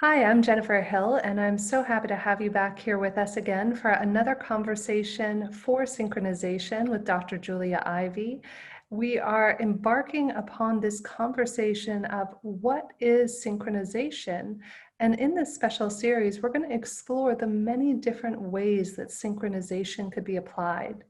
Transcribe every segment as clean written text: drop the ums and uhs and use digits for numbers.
Hi, I'm Jennifer Hill, and I'm so happy to have you back here with us again for another conversation for synchronization with Dr. Julia Ivy. We are embarking upon this conversation of what is synchronization. And in this special series, we're going to explore the many different ways that synchronization could be applied.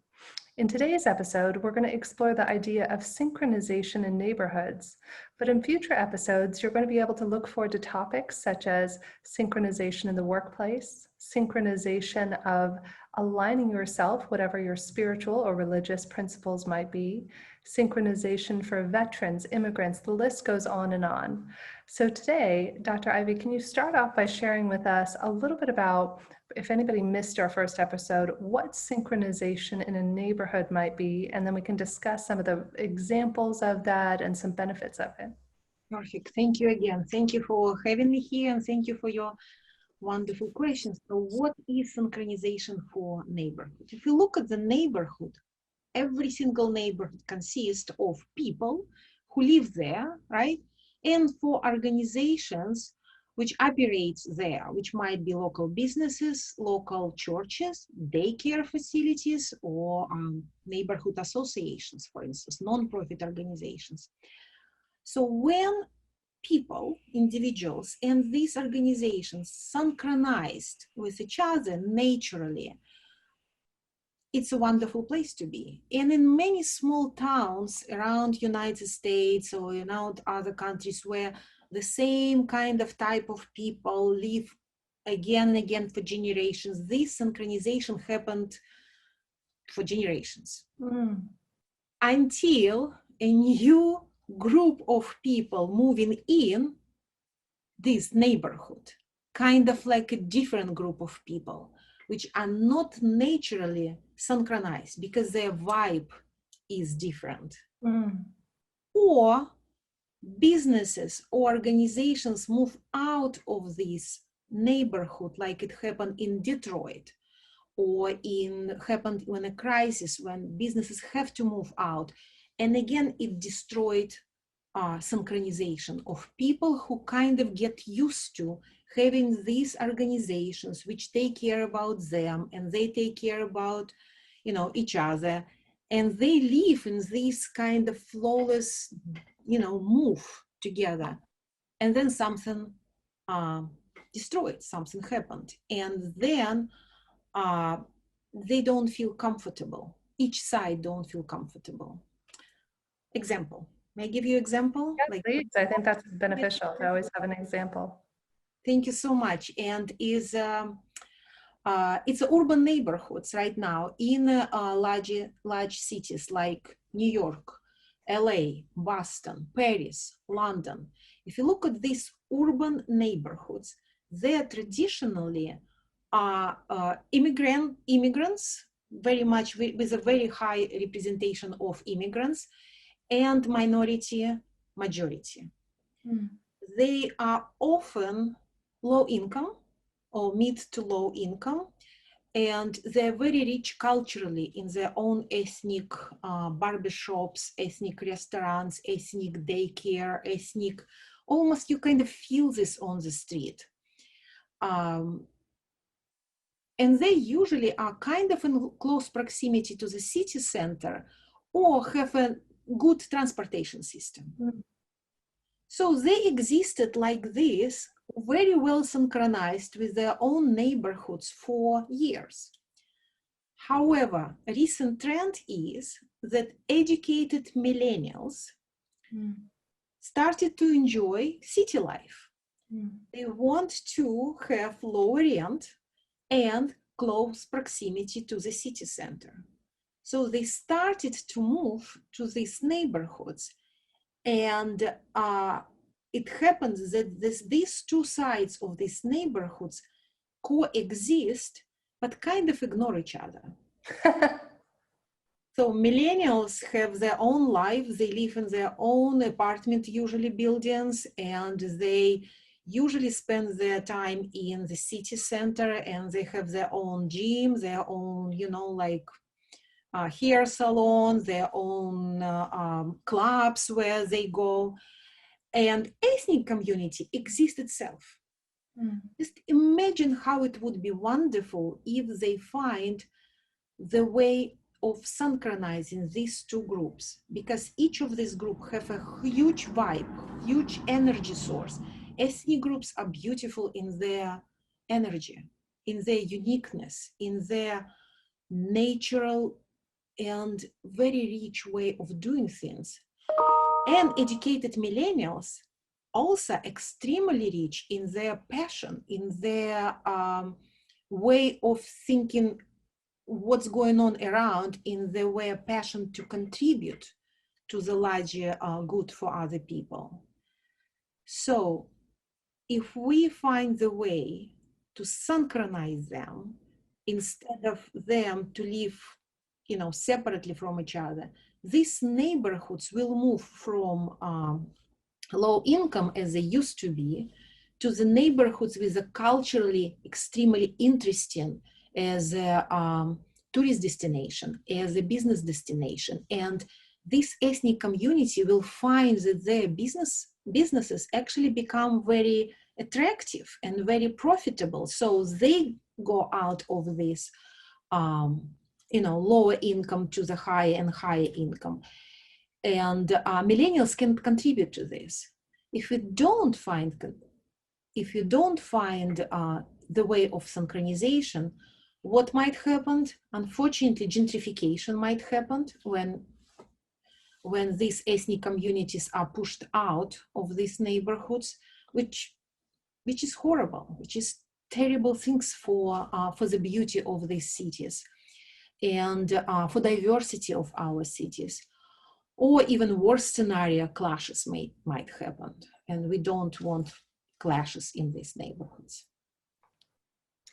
In today's episode, we're going to explore the idea of synchronization in neighborhoods. But in future episodes, you're going to be able to look forward to topics such as synchronization in the workplace, synchronization of aligning yourself, whatever your spiritual or religious principles might be, synchronization for veterans, immigrants, the list goes on and on. So today, Dr. Ivy, can you start off by sharing with us a little bit about, if anybody missed our first episode, what synchronization in a neighborhood might be, and then we can discuss some of the examples of that and some benefits of it. Perfect. Thank you again. Thank you for having me here, and thank you for your wonderful questions. So what is synchronization for neighborhood? If you look at the neighborhood, every single neighborhood consists of people who live there, right? And for organizations which operate there, which might be local businesses, local churches, daycare facilities, or neighborhood associations, for instance, non-profit organizations. So when people, individuals, and these organizations synchronized with each other naturally, it's a wonderful place to be. And in many small towns around United States or around other countries where the same kind of type of people live again and again for generations, this synchronization happened for generations. Until a new group of people moving in this neighborhood, kind of like a different group of people, which are not naturally synchronized because their vibe is different. Or businesses or organizations move out of this neighborhood, like it happened in Detroit, or happened when a crisis, when businesses have to move out. And again, it destroyed synchronization of people who kind of get used to having these organizations which take care about them, and they take care about, each other, and they live in this kind of flawless, move together. And then something destroyed, something happened, and then they don't feel comfortable. Each side don't feel comfortable. Example. May I give you example? Yes, please. I think that's beneficial to always have an example. Thank you so much. And it's urban neighborhoods right now in large cities like New York, LA, Boston, Paris, London. If you look at these urban neighborhoods, they're traditionally immigrants, very much with a very high representation of immigrants, and minority majority. They are often low income or mid to low income, and they're very rich culturally in their own ethnic barbershops, ethnic restaurants, ethnic daycare, ethnic, almost you kind of feel this on the street. And they usually are kind of in close proximity to the city center or have a good transportation system. So they existed like this, very well synchronized with their own neighborhoods for years. However, a recent trend is that educated millennials started to enjoy city life. They want to have lower rent and close proximity to the city center. So they started to move to these neighborhoods. And it happens that these two sides of these neighborhoods coexist, but kind of ignore each other. So millennials have their own life. They live in their own apartment, usually buildings, and they usually spend their time in the city center, and they have their own gym, their own, hair salon, their own clubs where they go. And ethnic community exists itself. Mm. Just imagine how it would be wonderful if they find the way of synchronizing these two groups, because each of these groups have a huge vibe, huge energy source. Ethnic groups are beautiful in their energy, in their uniqueness, in their natural and very rich way of doing things. And educated millennials also extremely rich in their passion, in their way of thinking what's going on around, in their way of passion to contribute to the larger good for other people. So if we find the way to synchronize them instead of them to live, separately from each other, these neighborhoods will move from low income as they used to be to the neighborhoods with a culturally extremely interesting as a tourist destination, as a business destination. And this ethnic community will find that their businesses actually become very attractive and very profitable. So they go out of this lower income to the higher and higher income. And millennials can contribute to this. If you don't find the way of synchronization, what might happen? Unfortunately, gentrification might happen when these ethnic communities are pushed out of these neighborhoods, which is horrible, which is terrible things for the beauty of these cities and for diversity of our cities. Or even worse scenario, clashes might happen, and we don't want clashes in these neighborhoods.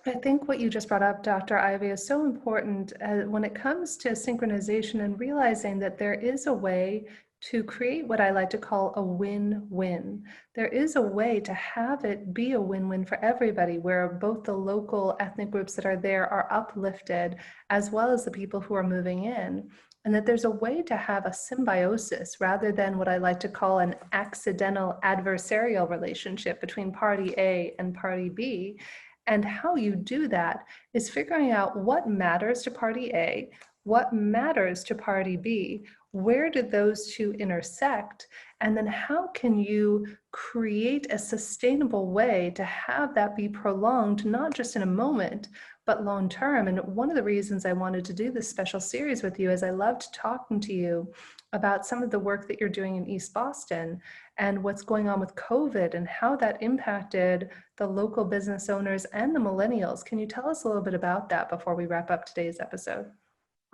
I think what you just brought up, Dr. Ivy, is so important when it comes to synchronization and realizing that there is a way to create what I like to call a win-win. There is a way to have it be a win-win for everybody, where both the local ethnic groups that are there are uplifted, as well as the people who are moving in. And that there's a way to have a symbiosis rather than what I like to call an accidental adversarial relationship between party A and party B. And how you do that is figuring out what matters to party A, what matters to party B, where do those two intersect, and then how can you create a sustainable way to have that be prolonged, not just in a moment, but long term. And one of the reasons I wanted to do this special series with you is I loved talking to you about some of the work that you're doing in East Boston and what's going on with COVID and how that impacted the local business owners and the millennials. Can you tell us a little bit about that before we wrap up today's episode?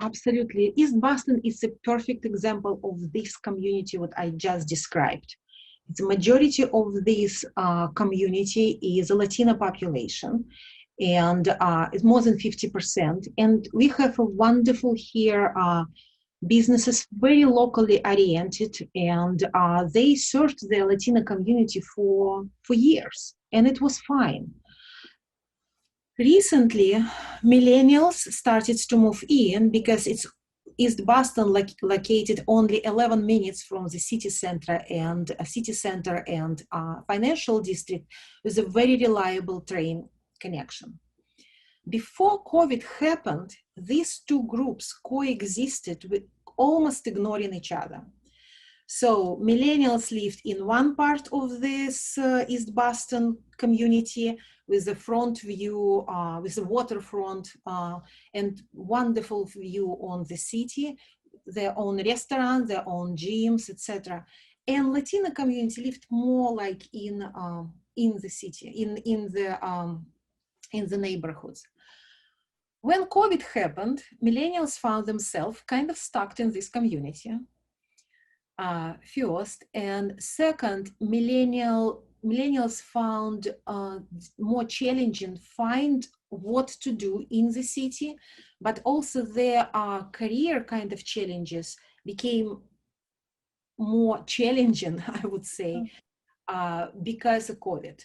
Absolutely. East Boston is a perfect example of this community, what I just described. The majority of this community is a Latino population, and it's more than 50%. And we have a wonderful here businesses, very locally oriented, and they served the Latino community for years, and it was fine. Recently, millennials started to move in because it's East Boston located only 11 minutes from the city center and financial district with a very reliable train connection. Before COVID happened, these two groups coexisted with almost ignoring each other. So millennials lived in one part of this East Boston community with the front view, with the waterfront and wonderful view on the city, their own restaurant, their own gyms, etc. And Latino community lived more like in the city, in the neighborhoods. When COVID happened, millennials found themselves kind of stuck in this community. First, and second, millennials found more challenging find what to do in the city, but also their career kind of challenges became more challenging, I would say, because of COVID.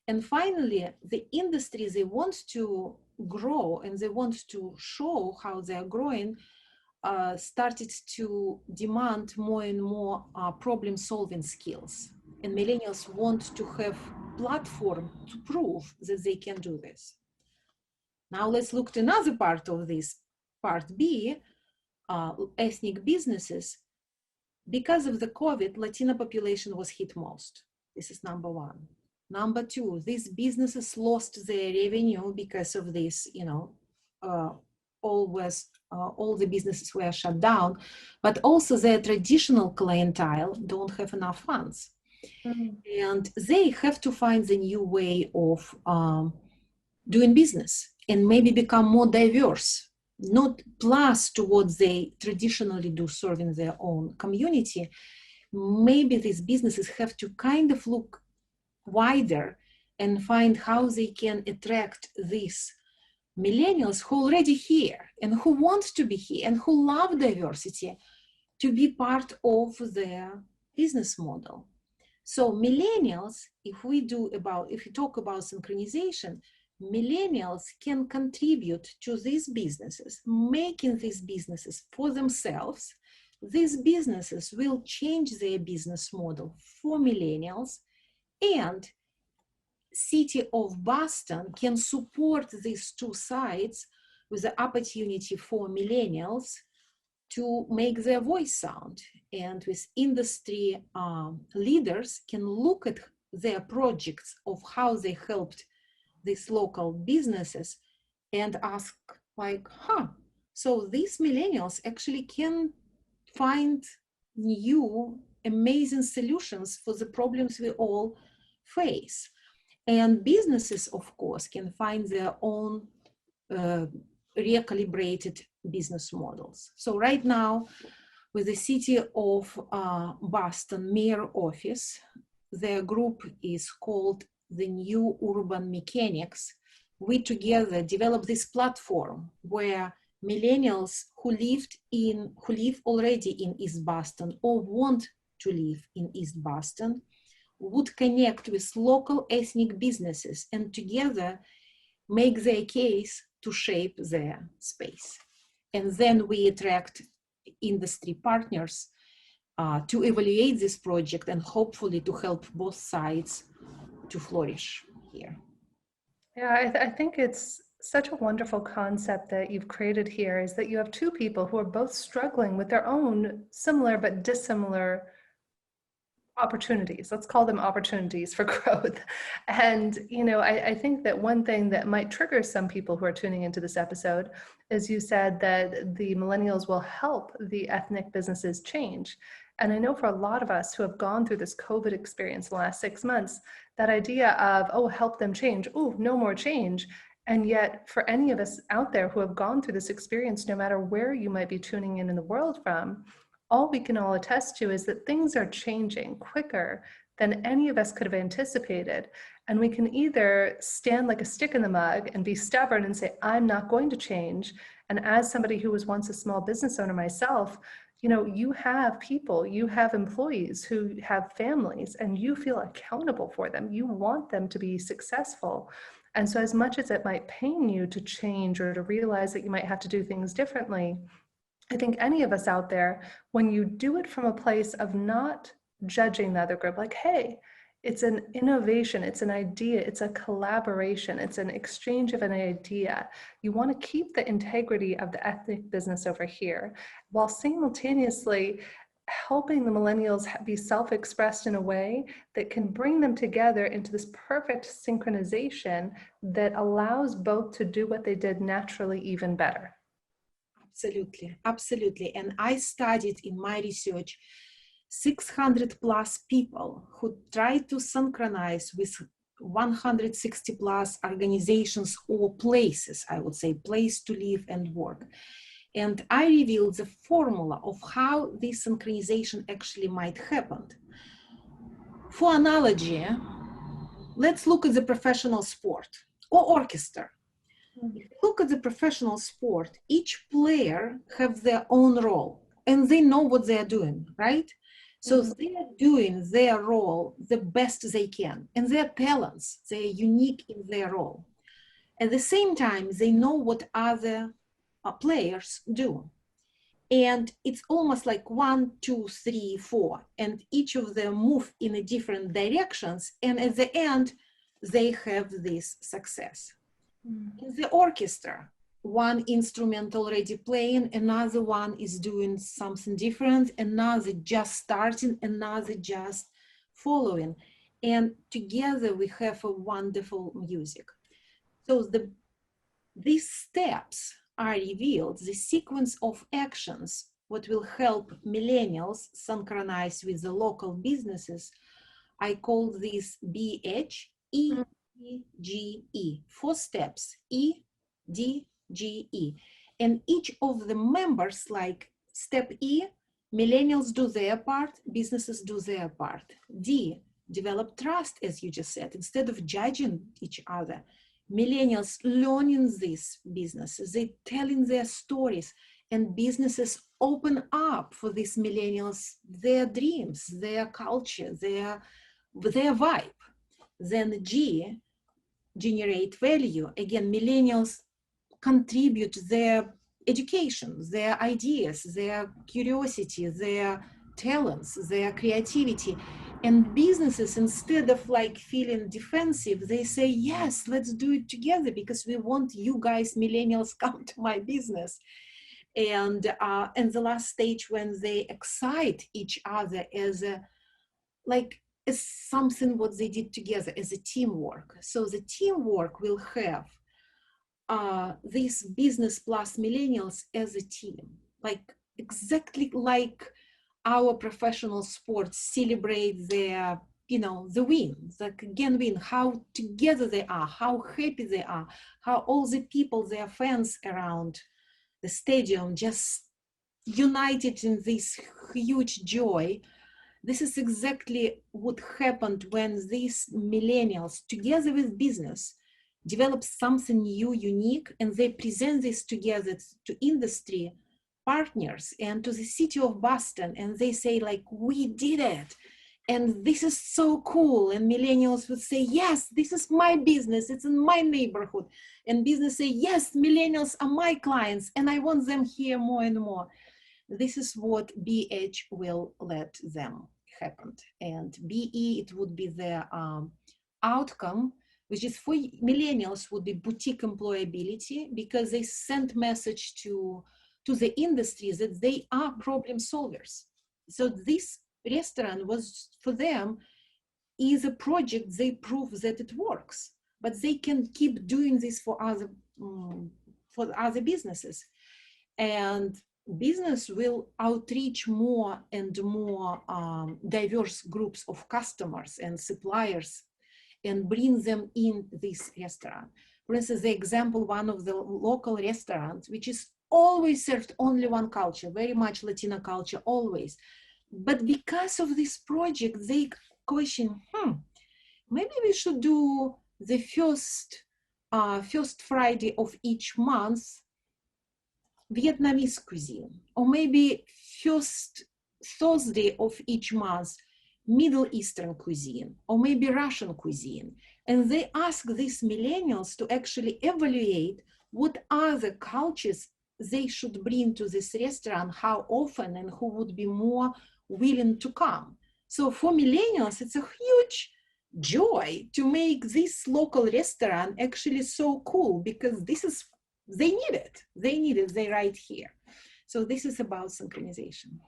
And finally, the industries they want to grow and they want to show how they are growing started to demand more and more problem-solving skills. And millennials want to have platform to prove that they can do this. Now let's look at another part of this, part B, ethnic businesses. Because of the COVID, Latino population was hit most. This is number one. Number two, these businesses lost their revenue because of this, all the businesses were shut down, but also their traditional clientele don't have enough funds. And they have to find a new way of doing business and maybe become more diverse, not plus to what they traditionally do serving their own community. Maybe these businesses have to kind of look wider and find how they can attract these millennials who are already here and who want to be here and who love diversity to be part of their business model. So millennials, if we talk about synchronization, millennials can contribute to these businesses, making these businesses for themselves. These businesses will change their business model for millennials, and city of Boston can support these two sides with the opportunity for millennials to make their voice sound, and with industry leaders can look at their projects of how they helped these local businesses and ask so these millennials actually can find new amazing solutions for the problems we all face. And businesses, of course, can find their own recalibrated business models. So right now, with the city of Boston mayor office, their group is called the New Urban Mechanics. We together developed this platform where millennials who live already in East Boston or want to live in East Boston would connect with local ethnic businesses and together make their case to shape their space. And then we attract industry partners to evaluate this project and hopefully to help both sides to flourish here. Yeah, I think it's such a wonderful concept that you've created here, is that you have two people who are both struggling with their own similar but dissimilar opportunities. Let's call them opportunities for growth. And, I think that one thing that might trigger some people who are tuning into this episode is you said that the millennials will help the ethnic businesses change. And I know for a lot of us who have gone through this COVID experience in the last 6 months, that idea of, help them change, no more change. And yet for any of us out there who have gone through this experience, no matter where you might be tuning in the world from, all we can all attest to is that things are changing quicker than any of us could have anticipated. And we can either stand like a stick in the mud and be stubborn and say, I'm not going to change. And as somebody who was once a small business owner myself, you have people, you have employees who have families, and you feel accountable for them. You want them to be successful. And so as much as it might pain you to change or to realize that you might have to do things differently, I think any of us out there, when you do it from a place of not judging the other group, like, hey, it's an innovation, it's an idea, it's a collaboration, it's an exchange of an idea. You want to keep the integrity of the ethnic business over here, while simultaneously helping the millennials be self-expressed in a way that can bring them together into this perfect synchronization that allows both to do what they did naturally even better. Absolutely, absolutely. And I studied in my research 600 plus people who tried to synchronize with 160 plus organizations or places, I would say, place to live and work. And I revealed the formula of how this synchronization actually might happen. For analogy, let's look at the professional sport or orchestra. If you look at the professional sport, each player has their own role and they know what they're doing, right? So they are doing their role the best they can, and their talents, they're unique in their role. At the same time, they know what other players do. And it's almost like 1, 2, 3, 4, and each of them move in a different directions. And at the end, they have this success. In the orchestra, one instrument already playing, another one is doing something different, another just starting, another just following. And together we have a wonderful music. So these steps are revealed, the sequence of actions, what will help millennials synchronize with the local businesses. I call this BH, E, G, E, 4 steps, E, D, G, E. And each of the members, like step E, millennials do their part, businesses do their part. D, develop trust, as you just said, instead of judging each other. Millennials learning these businesses, they telling their stories, and businesses open up for these millennials, their dreams, their culture, their vibe. Then G, generate value. Again, millennials contribute their education, their ideas, their curiosity, their talents, their creativity. And businesses, instead of like feeling defensive, they say, yes, let's do it together because we want you guys, millennials, come to my business. And the last stage, when they excite each other as a, like, as something what they did together as a teamwork. So the teamwork will have this business plus millennials as a team, like exactly like our professional sports celebrate their, you know, the wins, like again win, how together they are, how happy they are, how all the people, their fans around the stadium just united in this huge joy. This is exactly what happened when these millennials, together with business, develop something new, unique, and they present this together to industry partners and to the city of Boston, and they say like, we did it. And this is so cool. And millennials would say, yes, this is my business. It's in my neighborhood. And business say, yes, millennials are my clients and I want them here more and more. This is what BH will let them happen. And BE, it would be the outcome, which is for millennials would be boutique employability, because they send message to the industries that they are problem solvers. So this restaurant was for them is a project, they prove that it works, but they can keep doing this for other businesses. And business will outreach more and more diverse groups of customers and suppliers and bring them in this restaurant. For instance, the example, one of the local restaurants, which is always served only one culture, very much Latino culture, always. But because of this project, they question, maybe we should do the first Friday of each month Vietnamese cuisine, or maybe first Thursday of each month Middle Eastern cuisine, or maybe Russian cuisine. And they ask these millennials to actually evaluate what other cultures they should bring to this restaurant, how often, and who would be more willing to come. So for millennials, it's a huge joy to make this local restaurant actually so cool, because this is, they need it, they're right here. So this is about synchronization.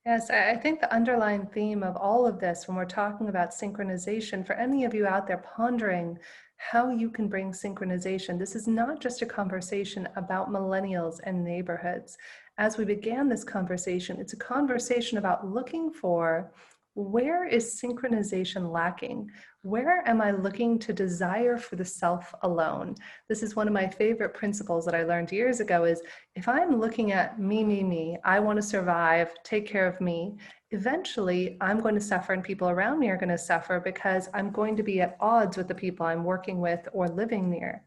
Yes, I think the underlying theme of all of this, when we're talking about synchronization, for any of you out there pondering how you can bring synchronization, this is not just a conversation about millennials and neighborhoods. As we began this conversation, it's a conversation about looking for, where is synchronization lacking? Where am I looking to desire for the self alone? This is one of my favorite principles that I learned years ago, is if I'm looking at me, I want to survive, take care of me, eventually I'm going to suffer and people around me are going to suffer, because I'm going to be at odds with the people I'm working with or living near.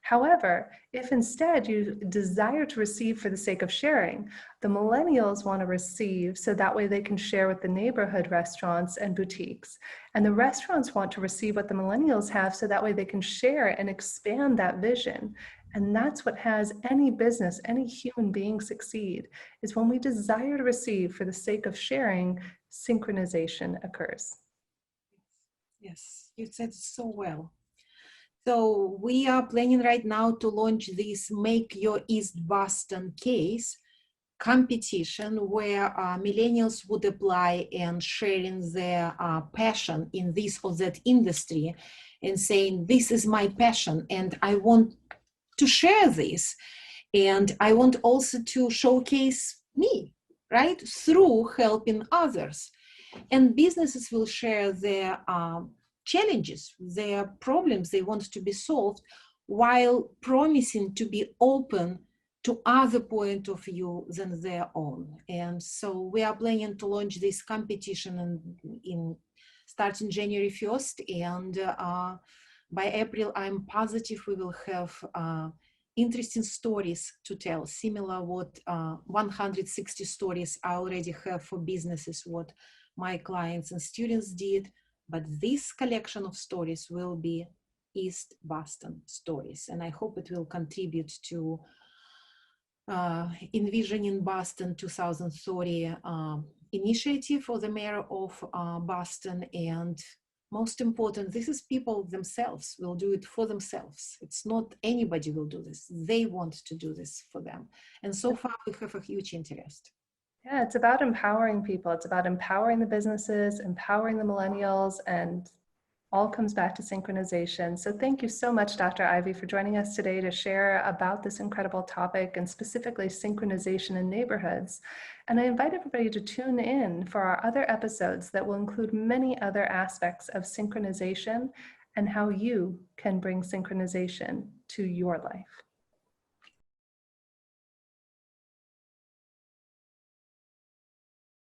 However, if instead you desire to receive for the sake of sharing, the millennials want to receive so that way they can share with the neighborhood restaurants and boutiques. And the restaurants want to receive what the millennials have so that way they can share and expand that vision. And that's what has any business, any human being succeed, is when we desire to receive for the sake of sharing, synchronization occurs. Yes, you said so well. So we are planning right now to launch this Make Your East Boston case competition where millennials would apply and sharing their passion in this or that industry and saying, this is my passion and I want to share this. And I want also to showcase me, right, through helping others. And businesses will share their challenges, their problems they want to be solved, while promising to be open to other point of view than their own. And so we are planning to launch this competition in starting January 1st. And by April, I'm positive we will have interesting stories to tell, similar what 160 stories I already have for businesses, what my clients and students did. But this collection of stories will be East Boston stories. And I hope it will contribute to Envisioning Boston 2030 initiative for the mayor of Boston. And most important, this is people themselves will do it for themselves. It's not anybody will do this. They want to do this for them. And so far we have a huge interest. Yeah, it's about empowering people. It's about empowering the businesses, empowering the millennials, and all comes back to synchronization. So thank you so much, Dr. Ivy, for joining us today to share about this incredible topic and specifically synchronization in neighborhoods. And I invite everybody to tune in for our other episodes that will include many other aspects of synchronization and how you can bring synchronization to your life.